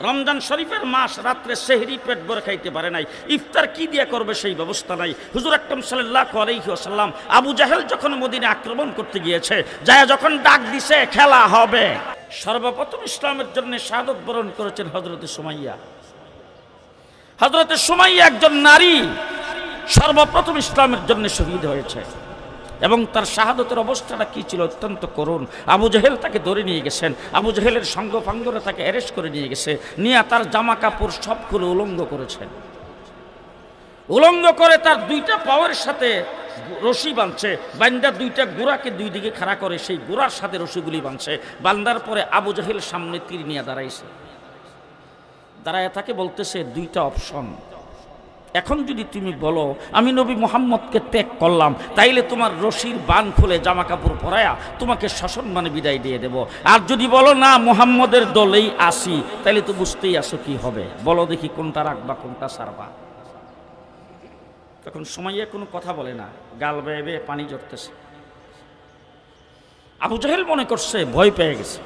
রমজান শরীফের মাস, রাত্রে সেহরি পেট ভরে খাইতে পারে নাই, ইফতার কি দিয়ে করবে সেই ব্যবস্থা নাই। হুজুর আকরাম সাল্লাল্লাহু আলাইহি ওয়াসাল্লাম আবু জাহেল যখন মদিনা আক্রমণ করতে গিয়েছে, যায় যখন ডাক দিছে খেলা হবে, সর্বপ্রথম ইসলামের জন্য শাহাদত বরণ করেছেন হযরতে সুমাইয়া। হযরতে সুমাইয়া একজন নারী, সর্বপ্রথম ইসলামের জন্য শহীদ হয়েছে এবং তার শাহাদতের অবস্থাটা কি ছিল, অত্যন্ত করুণ। আবু জাহেল তাকে ধরে নিয়ে গেছেন, আবু জাহেলের সঙ্গ ফাঙ্গরা তাকে অ্যারেস্ট করে নিয়ে গেছে, নিয়ে তার জামা কাপড় সবগুলো উলঙ্গ করেছেন। উলঙ্গ করে তার দুইটা পাওয়ের সাথে রশি বাঁধছে, বান্দা দুইটা গোড়াকে দুই দিকে খাড়া করে সেই গোড়ার সাথে রশিগুলি বাঁধছে। বান্দার পরে আবু জাহেল সামনে তীর নিয়ে দাঁড়াইছে, দাঁড়ায় তাকে বলতেছে দুইটা অপশন, এখন যদি তুমি বলো আমি নবী মুহাম্মদকে ত্যাগ করলাম, তাইলে তোমার রশির বান খুলে জামা কাপড় পরায়া তোমাকে সসম্মানে বিদায় দিয়ে দেব, আর যদি বলো না মুহাম্মদের দলেই আসি, তাইলে তো বুঝতেই আসো কি হবে, বলো দেখি কোনটা রাখবা কোনটা ছাড়বা। তখন সুমাইয়া কোনো কথা বলে না, গাল বেয়ে বেয়ে পানি ঝরতেছে। আবু জাহেল মনে করছে ভয় পেয়ে গেছে।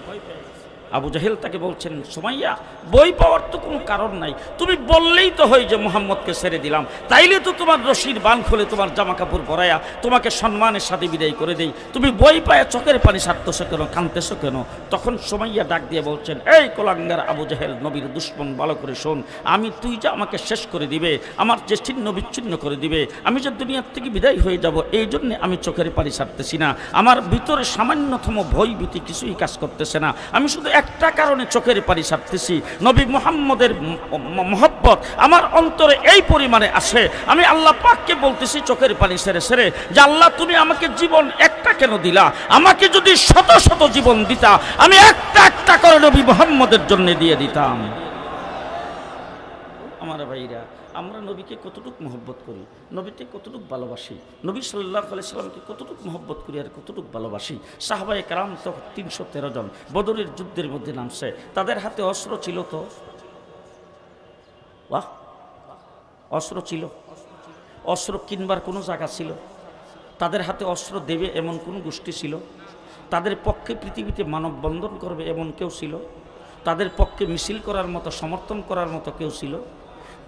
আবু জাহেল তাকে বলছেন, সুমাইয়া বই পাওয়ার তো কোনো কারণ নাই, তুমি বললেই তো হয় যে মুহাম্মদকে ছেড়ে দিলাম, তাইলে তো তোমার রশির বান খুলে তোমার জামা কাপড় পরায়া তোমাকে সম্মানের সাথে বিদায় করে দেই, তুমি বই পায়া চোখের পানি ছাড়তেছো কেন, কাঁদতেছো কেন? তখন সুমাইয়া ডাক দিয়ে বলছেন, এই কোলাঙ্গার আবু জাহেল, নবীর দুশ্মন, ভালো করে শোন, তুই যে আমাকে শেষ করে দিবে, আমার যে ছিন্ন বিচ্ছিন্ন করে দিবে, আমি যে দুনিয়ার থেকে বিদায় হয়ে যাব, এই জন্যে আমি চোখের পানি ছাড়তেছি না, আমার ভিতরে সামান্যতম ভয় ভীতি কিছুই কাজ করতেছে না, আমি শুধু একটা কারণে চোখের পানি ছাড়তেছি, নবী মুহাম্মদের মহব্বত আমার অন্তরে এই পরিমাণে আছে, আমি আল্লাহ পাককে বলতেছি চোখের পানি ছেড়ে ছেড়ে, যে আল্লাহ তুমি আমাকে জীবন একটা কেন দিলা, আমাকে যদি শত শত জীবন দিতা, আমি একটা একটা করে নবী মুহাম্মদের জন্য দিয়ে দিতাম। আমার ভাইরা, আমরা নবীকে কতটুকু মহব্বত করি, নবীকে কতটুকু ভালোবাসি, নবী সাল্লাল্লাহু আলাইহি সাল্লামকে কতটুকু মহব্বত করি আর কতটুকু ভালোবাসি। সাহাবায়ে কেরাম তো 313 জন বদরের যুদ্ধের মধ্যে নামছে, তাদের হাতে অস্ত্র ছিল তো, বাহ, অস্ত্র ছিল, অস্ত্র কিনবার কোনো জায়গা ছিল, তাদের হাতে অস্ত্র দেবে এমন কোনো গোষ্ঠী ছিল, তাদের পক্ষে পৃথিবীতে মানববন্ধন করবে এমন কেউ ছিল, তাদের পক্ষে মিছিল করার মতো, সমর্থন করার মতো কেউ ছিল?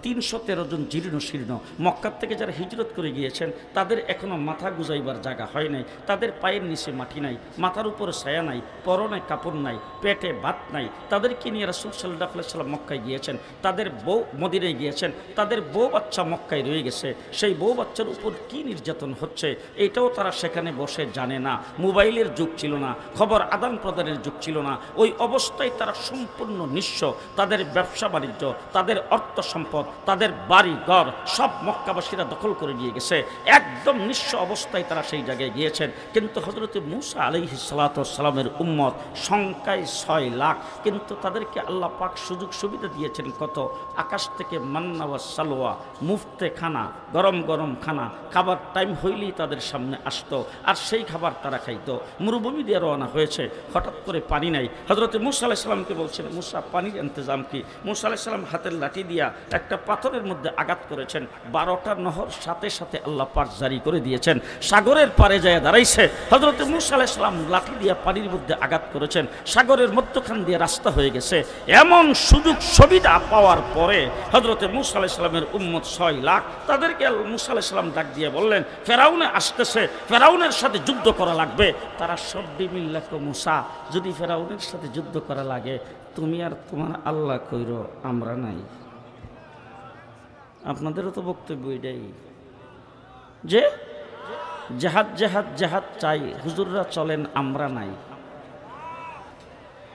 313 জন জীর্ণ শীর্ণ, মক্কার থেকে যারা হিজরত করে গিয়েছেন তাদের এখনও মাথা গুজাইবার জায়গা হয় নাই, তাদের পায়ের নিচে মাটি নাই, মাথার উপরে ছায়া নাই, পরনে কাপড় নাই, পেটে ভাত নাই, তাদেরকে নিয়ে রাসূল সাল্লাল্লাহু আলাইহি ওয়াসাল্লাম মক্কায় গিয়েছেন, তাদের বউ মদিনায় গিয়েছেন, তাদের বউ বাচ্চা মক্কায় রয়ে গেছে, সেই বউ বাচ্চার উপর কি নির্যাতন হচ্ছে এটাও তারা সেখানে বসে জানে না। মোবাইলের যুগ ছিল না, খবর আদান প্রদানের যুগ ছিল না, ওই অবস্থায় তারা সম্পূর্ণ নিঃস্ব, তাদের ব্যবসা বাণিজ্য, তাদের অর্থ সম্পদ, তাদের বাড়ি ঘর সব মক্কাবাসীরা দখল করে নিয়ে গেছে, একদম নিঃস্ব অবস্থায় তারা সেই জায়গায় গিয়েছেন। কিন্তু হযরত মূসা আলাইহিস সালাতু ওয়াস সালামের উম্মত সংখ্যায় 6 লাখ, কিন্তু তাদেরকে আল্লাহ পাক সুযোগ সুবিধা দিয়েছেন কত, আকাশ থেকে মান্না ওয়া সালওয়া, মুফতে খানা, গরম গরম খানা, খাবার টাইম হইলেই তাদের সামনে আসতো আর সেই খাবার তারা খাইতো। মরুভূমি দিয়ে রওনা হয়েছে, হঠাৎ করে পানি নাই, হযরত মূসা আলাইহিস সালামকে বলছেন, মূসা পানির ইন্তজাম কি? মূসা আলাইহিস সালাম হাতের লাঠি দিয়া একটা পাথরের মধ্যে আঘাত করেছেন, 12টা নহর সাথে সাথে আল্লাহ পাক জারি করে দিয়েছেন, সাগরের পারে যায় দাঁড়াইছে, হযরত মূসা আলাইহিস সালাম লাঠি দিয়া পানির মধ্যে আঘাত করেছেন, সাগরের মধ্যখান দিয়ে রাস্তা হয়ে গেছে। এমন সুযোগ সুবিধা পাওয়ার পরে হযরত মূসা আলাইহিস সালামের উম্মত 6 লাখ, তাদেরকে মূসা আলাইহিস সালাম ডাক দিয়ে বললেন, ফেরাউনে আসতেছে, ফেরাউনের সাথে যুদ্ধ করা লাগবে। তারা সব বিমিল্লাহ কো মূসা, যদি ফেরাউনের সাথে যুদ্ধ করা লাগে তুমি আর তোমার আল্লাহ কইরো, আমরা নাই। আপনাদেরও তো বক্তব্য এটাই যে জাহাদ জাহাদ জাহাদ চাই, হুজুররা চলেন, আমরা নাই।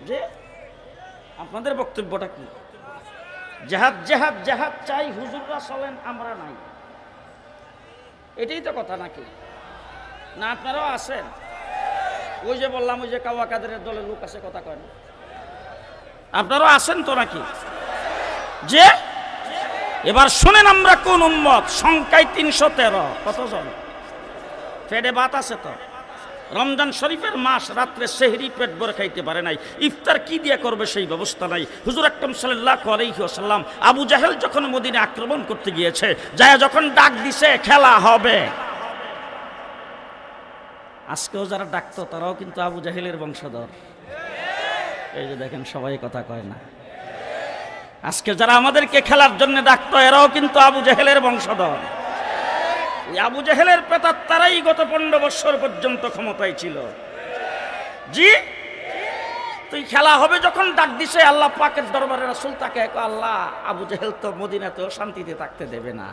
যে আপনাদের বক্তব্যটা কি? জাহাদ জাহাদ জাহাদ চাই, হুজুররা চলেন, আমরা নাই, এটাই তো কথা নাকি? না আপনারাও আছেন? ওই যে বললাম, ওই যে কাওয়া কাদেরের দলের লোক আছে, কথা কয় না, আপনারাও আছেন তো নাকি? যে এবার শুনেন আমরা কোন উম্মত, সংখ্যায় 313, কতজন? পেটে ভাত আছে তো, রমজান শরীফের মাস, রাত্রে সেহরি পেট ভরে খাইতে পারে নাই, ইফতার কি দিয়ে করবে সেই ব্যবস্থা নাই। হুজুর আকরাম সাল্লাল্লাহু আলাইহি ওয়াসাল্লাম আবু জাহেল যখন মদিনা আক্রমণ করতে গিয়েছে, যায় যখন ডাক দিছে খেলা হবে, আজকেও যারা ডাকতো তারাও কিন্তু আবু জাহেলের বংশধর। এই যে দেখেন সবাই কথা কয় না, আজকে যারা আমাদেরকে খেলার জন্য ডাকতো এরাও কিন্তু আবু জেহেলের বংশধর। এই আবু জেহেলের প্রেতাত্মারাই গত 15 বছর পর্যন্ত ক্ষমতায় ছিল। জি, তুই খেলা হবে যখন ডাক দিছে আল্লাহ পাকের দরবারে রাসূল তাকে আল্লাহ আবু জেহেল তো মদিনাতেও শান্তিতে থাকতে দেবে না।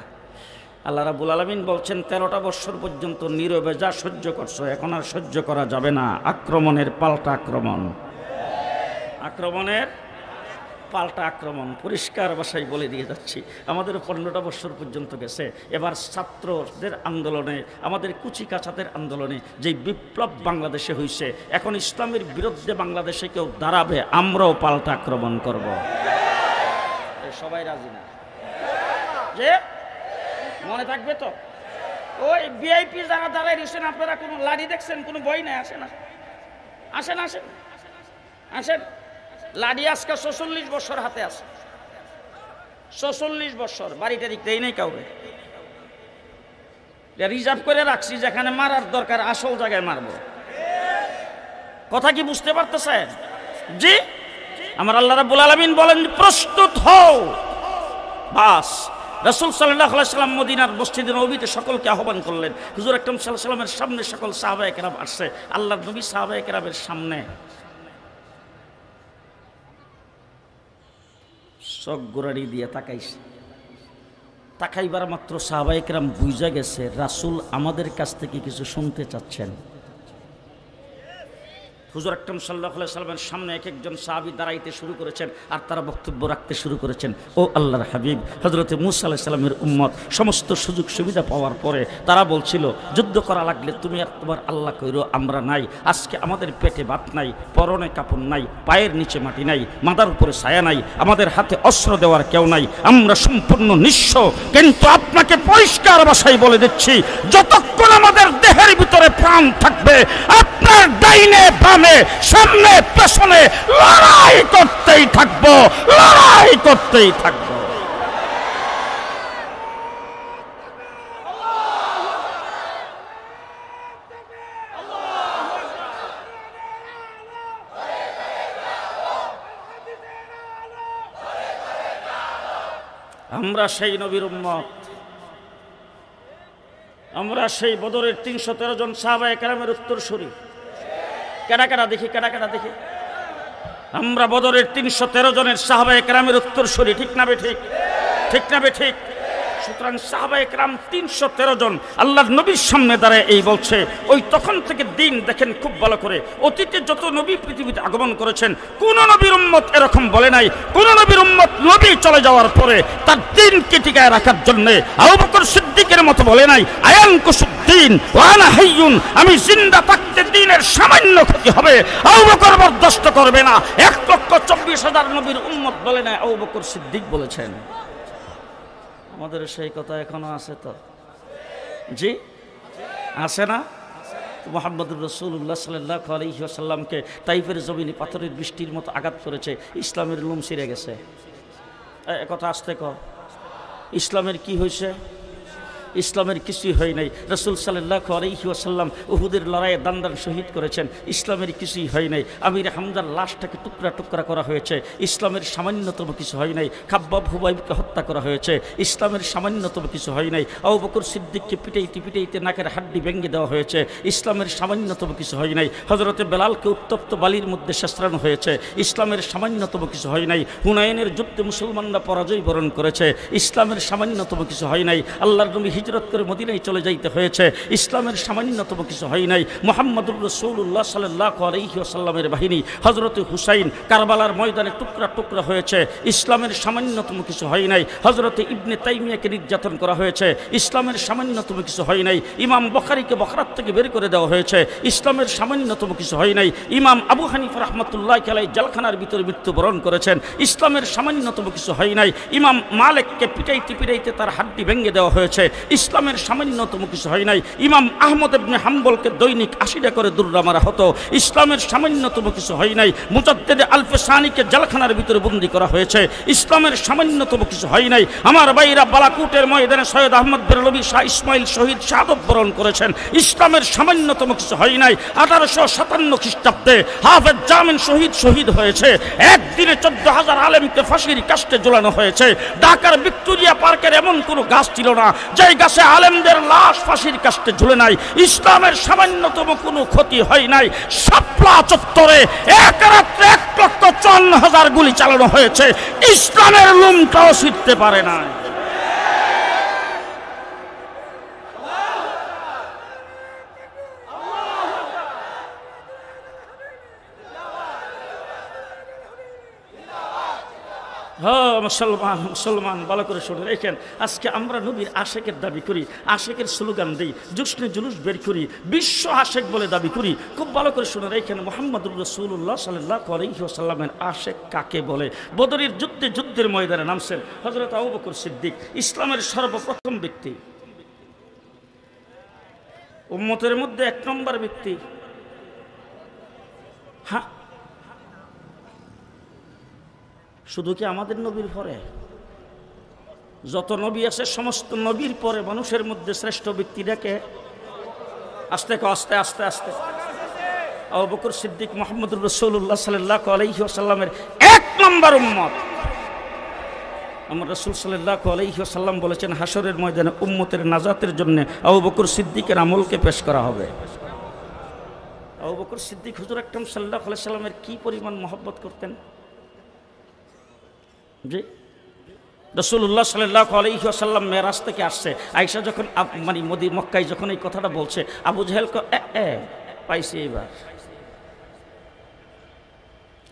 আল্লাহ রাব্বুল আলামিন বলছেন 13টা বছর পর্যন্ত নীরবে যা সহ্য করছো এখন আর সহ্য করা যাবে না। আক্রমণের পাল্টা আক্রমণ, আক্রমণের পাল্টা আক্রমণ। পরিষ্কার ভাষায় বলে দিয়ে যাচ্ছি, আমাদের 15টা বছর পর্যন্ত গেছে। এবার ছাত্রদের আন্দোলনে, আমাদের কুচি কাচাদের আন্দোলনে যে বিপ্লব বাংলাদেশে হয়েছে, এখন ইসলামের বিরুদ্ধে বাংলাদেশে কেউ দাঁড়াবে, আমরাও পাল্টা আক্রমণ করব। সবাই রাজি না? যে মনে থাকবে তো? ওই ভিআইপি যারা দাঁড়ায় রয়েছেন, আপনারা কোনো লাঠি দেখছেন? কোনো বই নাই? আসেন আসেন আসেন আসেন। লাঠি আজকে 46 বছর হাতে আছে, 46 বছর। বাড়িটা দিকতেই নেই কাউকে, রিজার্ভ করে রাখছি, যেখানে মারার দরকার আসল জায়গায় মারব। কথা কি বুঝতে পারতেছেন? জি, আমার আল্লাহ রাব্বুল আলামিন বলেন প্রস্তুত হও। বাস রাসূল সাল্লাল্লাহু আলাইহি সাল্লাম মদিনার মসজিদে নববীতে সকলকে আহ্বান করলেন। হুজুর আকরাম সাল্লাল্লাহু আলাইহি সাল্লামের সামনে সকল সাহাবায়ে কেরাম আসছে। আল্লাহর নবী সাহাবায়ে কেরামের সামনে চোখ গোড়াড়ি দিয়ে তাকাইছে। তাকাইবার মাত্র সাহাবায়ে কেরাম বুঝা গেছে রাসূল আমাদের কাছ থেকে কিছু শুনতে চাচ্ছেন। হুজুর আকরাম সাল্লাল্লাহু আলাইহি সাল্লামের সামনে এক একজন সাহাবী দাঁড়াইতে শুরু করেছেন, আর তারা বক্তব্য রাখতে শুরু করেছেন। ও আল্লাহর হাবিব হযরতে মূসা আলাইহিস সালামের উম্মত সমস্ত সুযোগ সুবিধা পাওয়ার পরে তারা বলছিল যুদ্ধ করা লাগলে তুমি আর তোমার আল্লাহ কইরো, আমরা নাই। আজকে আমাদের পেটে ভাত নাই, পরনে কাপড় নাই, পায়ের নিচে মাটি নাই, মাথার উপরে ছায়া নাই, আমাদের হাতে অস্ত্র দেওয়ার কেউ নাই, আমরা সম্পূর্ণ নিঃস্ব। কিন্তু আপনাকে পরিষ্কার ভাষায় বলে দিচ্ছি, যতক্ষণ আমাদের দেহের ভিতরে প্রাণ থাকবে আপনার ডাইনে বামে সামনে পেছনে লড়াই করতেই থাকবো, লড়াই করতেই থাকবো। আমরা সেই নবীর উম্মত, আমরা সেই বদরের 313 জন সাহাবায়ে কেরামের উত্তরসূরি। কেডা কেডা দেখি, কেডা কেডা দেখি। আমরা বদরের 313 জনের সাহাবায়ে কেরামের উত্তরসূরি, ঠিক না বেঠিক? ঠিক না বেঠিক? সুতরাং সাহাবায়ে কেরাম 313 জন আল্লাহর নবীর সামনে দাঁড়ায় এই বলছে। ওই তখন থেকে দিন দেখেন খুব ভালো করে, অতীতে যত নবী পৃথিবীতে আগমন করেছেন কোন নবীর উম্মত এরকম বলে নাই। কোন নবীর উম্মত নবী চলে যাওয়ার পরে তার দিনকে টিকায় রাখার জন্য আবু বকর সিদ্দিকের মতো বলে নাই আয়ানকুসুদ্দিন ওয়া আনা হাইয়ুন, আমি জিন্দা থাকতে দিনের সামান্য ক্ষতি হবে আবু বকর বরদাস্ত করবে না। 1,24,000 নবীর উম্মত বলে নাই, আবু বকর সিদ্দিক বলেছেন। আমাদের সেই কথা এখনো আছে তো? জি আছে না? মুহাম্মদুর রাসূলুল্লাহ সাল্লাল্লাহু আলাইহি ওয়াসাল্লামকে তাইফের জমিনে পাথরের বৃষ্টির মতো আঘাত করেছে, ইসলামের লোম ছিঁড়ে গেছে। কথা আসতে কও, ইসলামের কি হয়েছে? ইসলামের কিছুই হয় নাই। রাসূল সাল্লাল্লাহু আলাইহি ওয়াসাল্লাম উহুদের লড়াইয়ে দান শহীদ করেছেন, ইসলামের কিছুই হয় নাই। আমির হামজার লাশটাকে টুকরা টুকরা করা হয়েছে, ইসলামের সামান্যতম কিছু হয় নাই। খাব্বাব হুবাইবকে হত্যা করা হয়েছে, ইসলামের সামান্যতম কিছু হয় নাই। আবু বকর সিদ্দিককে পিটাইতে পিটাইতে নাকের হাড্ডি ভেঙে দেওয়া হয়েছে, ইসলামের সামান্যতম কিছু হয় নাই। হযরতে বেলালকে উত্তপ্ত বালির মধ্যে শেষরানো হয়েছে, ইসলামের সামান্যতম কিছু হয় নাই। হুনাইনের যুদ্ধে মুসলমানরা পরাজয় বরণ করেছে, ইসলামের সামান্যতম কিছু হয় নাই। আল্লাহর নবী হিজরত করে মদিনায় চলে যাইতে হয়েছে, ইসলামের সামান্যতম কিছু হয় নাই। মুহাম্মদুর রাসূলুল্লাহ সাল্লাল্লাহু আলাইহি ওয়াসাল্লামের বাহিনী হযরতে হুসাইন কারবালার ময়দানে টুকরা টুকরা হয়েছে, ইসলামের সামান্যতম কিছু হয় নাই। হযরতে ইবনে তাইমিয়াকে নির্যাতন করা হয়েছে, ইসলামের সামান্যতম কিছু হয় নাই। ইমাম বুখারীকে বখরাত থেকে বের করে দেওয়া হয়েছে, ইসলামের সামান্যতম কিছু হয় নাই। ইমাম আবু হানিফা রাহমাতুল্লাহি আলাইহি জেলখানার ভিতরে মৃত্যুবরণ করেছেন, ইসলামের সামান্যতম কিছু হয় নাই। ইমাম মালিককে পিটাইতে পিটাইতে তার হাড্ডি ভেঙে দেওয়া হয়েছে, ইসলামের সামান্যতম কিছু হয় নাই। ইমাম আহমদ ইবনে হাম্বলকে দৈনিক 80টা করে দুর্রা মারা হতো, ইসলামের সামান্যতম কিছু হয় নাই। মুজাদ্দিদ আলফে সানিকে জেলখানার ভিতরে বন্দী করা হয়েছে, ইসলামের সামান্যতম কিছু হয় নাই। আমার ভাইরা বালাকুটের ময়দানে সৈয়দ আহমদ বেরলভী শাহ ইসমাইল শহীদ শাহাদত বরণ করেছেন, ইসলামের সামান্যতম কিছু হয় নাই। 1857 খ্রিস্টাব্দে হাফেজ জামিন শহীদ হয়েছে। একদিনে 14,000 আলেমকে ফাঁসির কাস্টে ঝোলানো হয়েছে। ঢাকার ভিক্টোরিয়া পার্কের এমন কোনো গাছ ছিল না যেই গাছে আলেমদের লাশ ফাঁসির কাস্টে ঝুলে নাই। ইসলামের সামান্যতম কোনো ক্ষতি হয় নাই। শাপলা চত্বরে এক রাত্রে 1,54,000 গুলি চালানো হয়েছে, ইসলামের লুমটাও ছিঁড়তে পারে না। হ্যাঁ মুসলমান, মুসলমান ভালো করে শুনে রেখেন। আজকে আমরা নবীর আশেকের দাবি করি, আশেকের স্লোগান দিই, জুসনে জুলুস বের করি, বিশ্ব আশেক বলে দাবি করি। খুব ভালো করে শুনে রেখেন, মুহাম্মদুর রাসূলুল্লাহ সাল্লাল্লাহু আলাইহি ওয়াসাল্লামের আশেক কাকে বলে? বদরের যুদ্ধের ময়দানে নামছেন হযরত আবু বকর সিদ্দিক, ইসলামের সর্বপ্রথম ব্যক্তি, উম্মতের মধ্যে 1 নম্বর ব্যক্তি। হ্যাঁ, শুধু কি আমাদের নবীর পরে? যত নবী আছে সমস্ত নবীর পরে মানুষের মধ্যে শ্রেষ্ঠ ব্যক্তিটাকে আস্তে আস্তে আস্তে আস্তে আবু বকর সিদ্দিক মুহাম্মদুর রাসূলুল্লাহ সাল্লাল্লাহু আলাইহি ওয়াসাল্লামের 1 নম্বর উম্মত। আমার রাসূল সাল্লাল্লাহু আলাইহি ওয়াসাল্লাম বলেছেন, হাসরের ময়দানে উম্মতের নাজাতের জন্য আবু বকর সিদ্দিকের আমলকে পেশ করা হবে। আবু বকর সিদ্দিক হুজুর আকরাম সাল্লাল্লাহু আলাইহি ওয়াসাল্লামের কি পরিমাণ মহব্বত করতেন। জি, রাসূলুল্লাহ সাল্লাল্লাহু আলাইহি ওয়াসাল্লাম মেরাজ থেকে আসছে, আয়েশা যখন মানে মক্কায় যখন এই কথাটা বলছে, আবু জাহেল পাইছে। এবার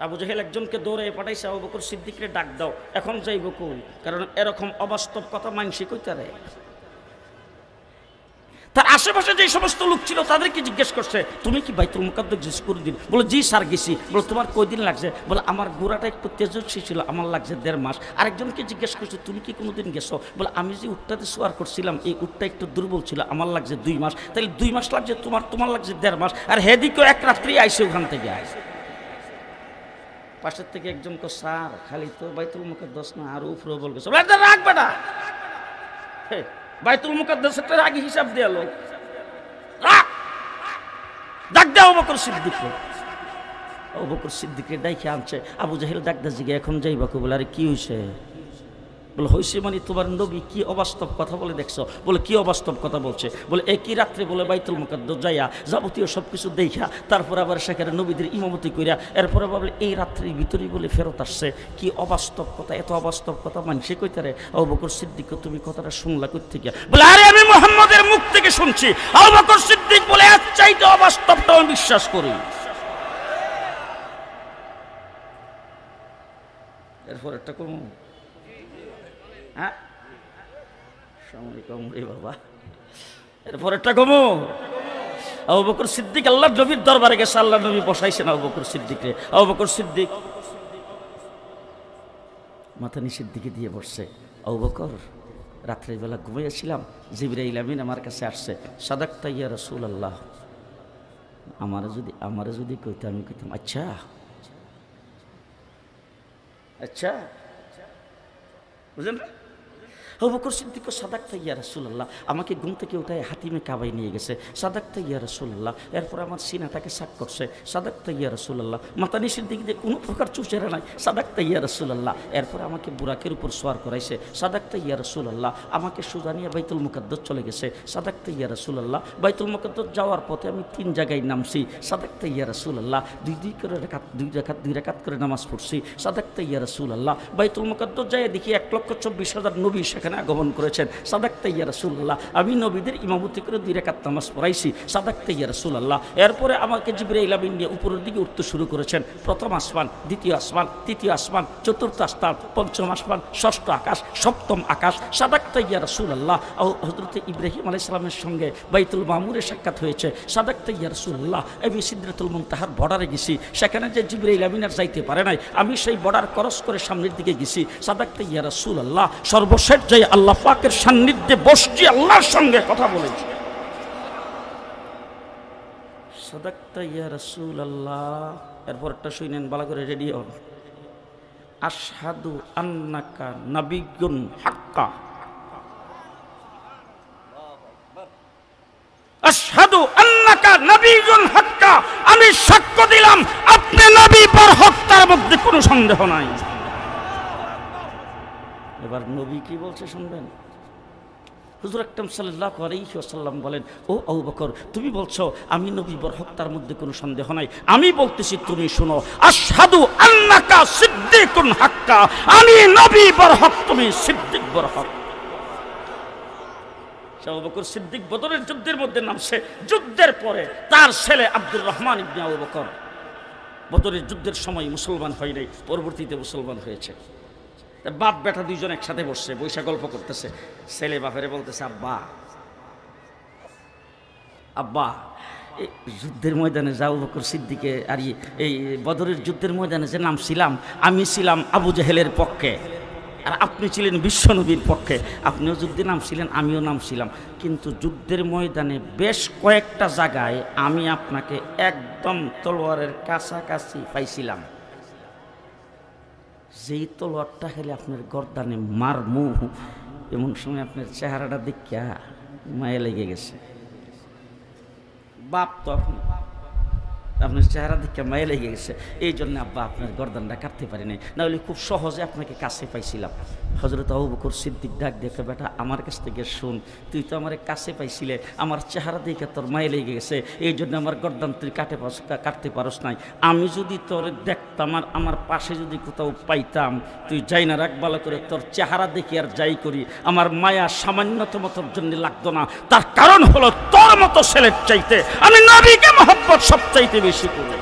আবু জাহেল একজনকে দৌড়ে পাঠাইছে, আবু বকর সিদ্দিকরে ডাক দাও, এখন যাইব কই, কারণ এরকম অবাস্তব কথা মানসি কইতারে। তার আশেপাশে যে সমস্ত লোক ছিল তাদেরকে জিজ্ঞেস করছে, তুমি কি বাইতুল মুকাদ্দাস গেছো কোনদিন? বলে জি স্যার গেছি। বলে তোমার কয়দিন লাগছে? বলে আমার গোড়াটা একটু তেজস্বী ছিল, আমার লাগছে 1.5 মাস। আরেকজনকে জিজ্ঞেস করছে, তুমি কি কোনোদিন গেছো? বলে আমি যে উটটাতে সোয়ার করছিলাম এই উটটা একটু দুর্বল ছিল, আমার লাগছে 2 মাস। তাহলে 2 মাস লাগছে তোমার লাগছে 1.5 মাস। আর হেদিকেও 1 রাত্রি আইসে ওখান থেকে আইসে। পাশের থেকে একজন কো, স্যার খালি তো বাইতুল মুকাদ্দাস না, আর উপরেও বলবে রাখবে না, বাইতুল মুকাদ্দাসের আগে হিসাব দেয়া লোক ডাক দে আবু বকর সিদ্দিককে। আবু বকর সিদ্দিককে ডাইকে আনছে, আবু জাহেল ডাক দে জিগে, এখন যাইবা কো? বলে আরে কি হইছে? বলে হইছে মানে তোমার নবী কি অবাস্তব কথা বলে দেখছো? বলে কি অবাস্তব কথা বলছে? বলে একই রাত্রে বলে বাইতুল মুকাদ্দাস যাইয়া যাবতীয় সব কিছু দেখা তারপর আবার সেখানে নবীদের ইমামতি কইরা এরপরে বলে এই রাত্রির ভিতরেই বলে ফেরত আসছে। কি অবাস্তব কথা, এত অবাস্তব কথা মানসে কইতারে? আবু বকর সিদ্দিক, তুমি কথাটা শুনলা কই থেকে? বলে আরে আমি মুহাম্মদের মুখ থেকে শুনছি। আবু বকর সিদ্দিক বলে এর চাইতে অবাস্তবটা আমি বিশ্বাস করি। এরপর একটা কোন সময় কম রে বাবা, এরপর একটা কমো। আবু বকর সিদ্দিক আল্লাহ নবীর দরবারে গেছে, আল্লাহ নবী বসাইছেন আবু বকর সিদ্দিকরে। আবু বকর সিদ্দিক মাথা নিচের দিকে দিয়ে বসছে। আবু বকর, রাত্রেবেলা ঘুমিয়েছিলাম, জিবরাইল আমিন আমার কাছে আসছে, সাদাকতা ইয়া রাসূলুল্লাহ, আমারে যদি কইতে আমি কইতাম আচ্ছা আচ্ছা, বুঝলেন না? আবু বকর সিদ্দিক সাদাকতা ইয়া রাসূলুল্লাহ, আমাকে ঘুম থেকে উঠায় হাতিমে কাবায় নিয়ে গেছে, সাদাকতা ইয়া রাসূলুল্লাহ। এরপর আমার সিনাটাকে সাক করছে, সাদাকতা ইয়া রাসূলুল্লাহ। মাথা নিচের দিক দিয়ে কোনো প্রকার চুষেরা নাই, সাদাকতা ইয়া রাসূলুল্লাহ। এরপর আমাকে বুরাকের উপর সোয়ার করাইছে, সাদাকতা ইয়া রাসূলুল্লাহ। আমাকে সোজা নিয়ে বাইতুল মুকাদ্দাস চলে গেছে, সাদাকতা ইয়া রাসূলুল্লাহ। বাইতুল মুকাদ্দাস যাওয়ার পথে আমি 3 জায়গায় নামছি, সাদাকতা ইয়া রাসূলুল্লাহ। 2 রাকাত করে নামাজ পড়ছি, সাদাকতা ইয়া রাসূলুল্লাহ। বাইতুল মুকাদ্দাস যায় দেখি 1,24,000 নবী সেখানে আগমন করেছেন, সাদাকতা ইয়া রাসূলুল্লাহ। আমি নবীদের ইমামতি করে 2 রাকাত নামাজ পড়াইছি, সাদাকতা ইয়া রাসূলুল্লাহ। এরপরে আমাকে জিবরাইল আমিন নিয়ে উপরের দিকে উঠতে শুরু করেছেন। প্রথম আসমান, দ্বিতীয় আসমান, তৃতীয় আসমান, চতুর্থ আসমান, পঞ্চম আসমান, ষষ্ঠ আকাশ, সপ্তম আকাশ, সাদাকতা ইয়া রাসূলুল্লাহ। হযরত ইব্রাহিম আলাইহিস সালামের সঙ্গে বাইতুল মামুরে সাক্ষাৎ হয়েছে, সাদাকতা ইয়া রাসূলুল্লাহ। আমি সিদরাতুল মুনতাহার বর্ডারে গেছি, সেখানে যে জিবরাইল আমিন আর যাইতে পারে নাই, আমি সেই বর্ডার ক্রস করে সামনের দিকে গেছি, সাদাকতা ইয়া রাসূলুল্লাহ। সর্বশেষ যায় আল্লাহ পাকের সান্নিধ্যে বসছি, আল্লাহর সঙ্গে কথা বলেছি। সাদাক্তা ইয়া রাসূলুল্লাহ। এরপরটা শুনেন ভালো করে, রেডি হন। আশহাদু আন্নাকা নাবিয়্যুন হাক্কা। আশহাদু আন্নাকা নাবিয়্যুন হাক্কা, আমি সাক্ষ্য দিলাম আপনি নবী বরহক, তার মধ্যে কোনো সন্দেহ নাই। এবার নবী কি বলছে শুনবেন। হুজুর আকরাম সাল্লাল্লাহু আলাইহি ওয়াসাল্লাম বলেন, ও আবু বকর, তুমি বলছো আমি নবী বরহক, তার মধ্যে কোনো সন্দেহ নাই। আমি বলতেছি তুমি শুনো, আশহাদু আন্নাকা সিদ্দিকুন হাক্কা, আমি নবী বরহক, তুমি সিদ্দিক বরহক। আবু বকর সিদ্দিক বদরের যুদ্ধের মধ্যে নামছে। যুদ্ধের পরে তার ছেলে আব্দুর রহমান ইবনে আবু বকর বদরের যুদ্ধের সময় মুসলমান হয় নাই, পরবর্তীতে মুসলমান হয়েছে। বাপ বেটা দুইজন একসাথে বসছে, বৈশা গল্প করতেছে। ছেলে বাপেরে বলতেছে, আব্বা আব্বা এই যুদ্ধের ময়দানে আবু বকর সিদ্দিকে আর এই বদরের যুদ্ধের ময়দানে যে নামছিলাম, আমি ছিলাম আবু জেহেলের পক্ষে, আর আপনি ছিলেন বিশ্বনবীর পক্ষে। আপনিও যুদ্ধে নামছিলেন, আমিও নামছিলাম, কিন্তু যুদ্ধের ময়দানে বেশ কয়েকটা জায়গায় আমি আপনাকে একদম তলোয়ারের কাছাকাছি পাইছিলাম। যেই তলোয়ারটা খেলে আপনার গর্দানে মারমু, এমন সময় আপনার চেহারাটা দেখিয়া মায়া লেগে গেছে। বাপ তো আপনার চেহারা দেখে মায়া লেগে গেছে, এই জন্য আব্বা আপনার গর্দানটা কাটতে পারি নাই, নাহলে খুব সহজে আপনাকে কাছে পাইছিলাম। হযরত আবু বকর সিদ্দিক ডাক দেখে, বেটা আমার কাছ থেকে শুন, তুই তো আমার কাছে পাইছিলে, আমার চেহারা দেখে তোর মায়া লেগে গেছে, এই জন্য আমার গর্দান তুই কাটতে পারস নাই। আমি যদি তোর দেখতাম আর আমার পাশে যদি কোথাও পাইতাম, তুই যাই না রাখ ভালো করে, তোর চেহারা দেখি আর যাই করি, আমার মায়া সামান্যতম তোর জন্য লাগতো না। তার কারণ হলো তোর মতো ছেলের চাইতে আমি নবীকে মহব্বত সবচাইতে বেশি করি।